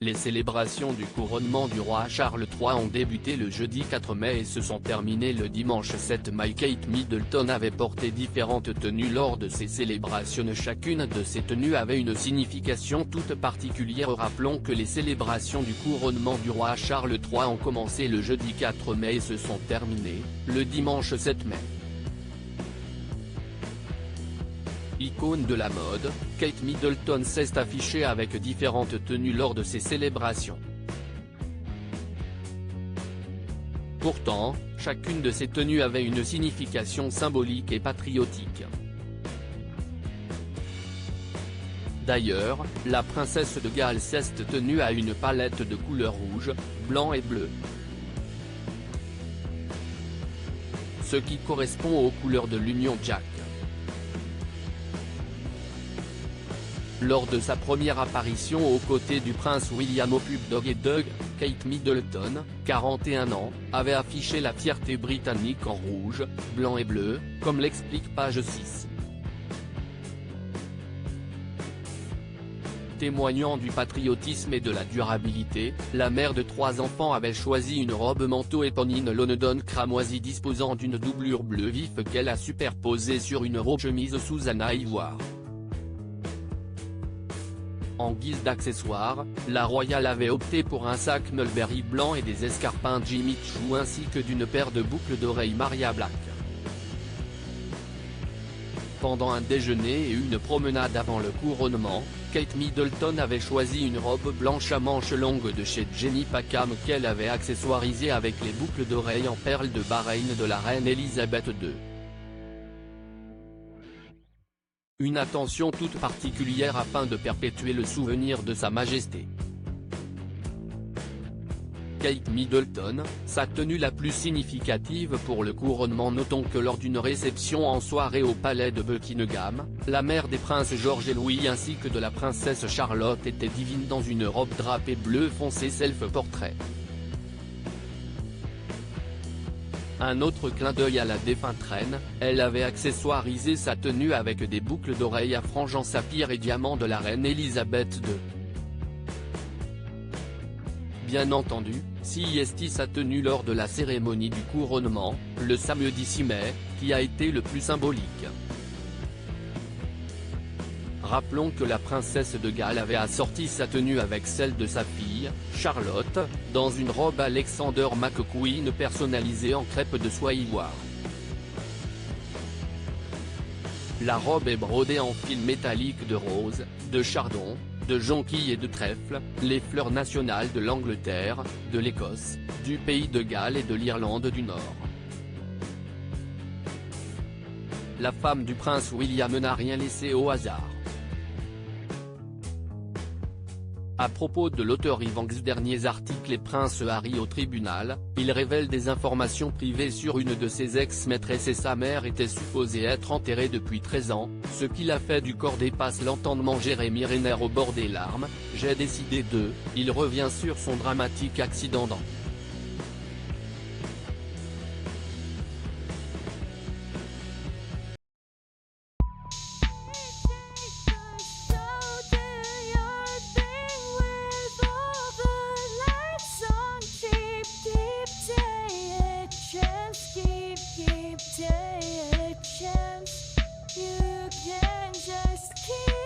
Les célébrations du couronnement du roi Charles III ont débuté le jeudi 4 mai et se sont terminées le dimanche 7 mai. Kate Middleton avait porté différentes tenues lors de ces célébrations. Chacune de ces tenues avait une signification toute particulière. Rappelons que les célébrations du couronnement du roi Charles III ont commencé le jeudi 4 mai et se sont terminées le dimanche 7 mai. Icône de la mode, Kate Middleton s'est affichée avec différentes tenues lors de ces célébrations. Pourtant, chacune de ces tenues avait une signification symbolique et patriotique. D'ailleurs, la princesse de Galles s'est tenue à une palette de couleurs rouge, blanc et bleu, ce qui correspond aux couleurs de l'Union Jack. Lors de sa première apparition aux côtés du prince William au pub Dog et Doug, Kate Middleton, 41 ans, avait affiché la fierté britannique en rouge, blanc et bleu, comme l'explique page 6. Témoignant du patriotisme et de la durabilité, la mère de 3 enfants avait choisi une robe manteau éponine London cramoisie disposant d'une doublure bleu vif qu'elle a superposée sur une robe chemise Susanna ivoire. En guise d'accessoire, la royale avait opté pour un sac Mulberry blanc et des escarpins Jimmy Choo ainsi que d'une paire de boucles d'oreilles Maria Black. Pendant un déjeuner et une promenade avant le couronnement, Kate Middleton avait choisi une robe blanche à manches longues de chez Jenny Packham qu'elle avait accessoirisée avec les boucles d'oreilles en perles de Bahreïn de la reine Elisabeth II. Une attention toute particulière afin de perpétuer le souvenir de Sa Majesté. Kate Middleton, sa tenue la plus significative pour le couronnement. Notons que lors d'une réception en soirée au palais de Buckingham, la mère des princes George et Louis ainsi que de la princesse Charlotte était divine dans une robe drapée bleu foncé self-portrait. Un autre clin d'œil à la défunte reine, elle avait accessoirisé sa tenue avec des boucles d'oreilles à franges en saphir et diamants de la reine Elisabeth II. Bien entendu, si est sa tenue lors de la cérémonie du couronnement, le samedi 6 mai, qui a été le plus symbolique. Rappelons que la princesse de Galles avait assorti sa tenue avec celle de sa fille, Charlotte, dans une robe Alexander McQueen personnalisée en crêpe de soie ivoire. La robe est brodée en fil métallique de rose, de chardon, de jonquilles et de trèfle, les fleurs nationales de l'Angleterre, de l'Écosse, du pays de Galles et de l'Irlande du Nord. La femme du prince William n'a rien laissé au hasard. À propos de l'auteur Yvan X, derniers articles et Prince Harry au tribunal, il révèle des informations privées sur une de ses ex-maîtresses et sa mère était supposée être enterrée depuis 13 ans, ce qui l'a fait du corps dépasse l'entendement. Jérémy Renner au bord des larmes, j'ai décidé de, il revient sur son dramatique accident dans Keep taking a chance. You can just keep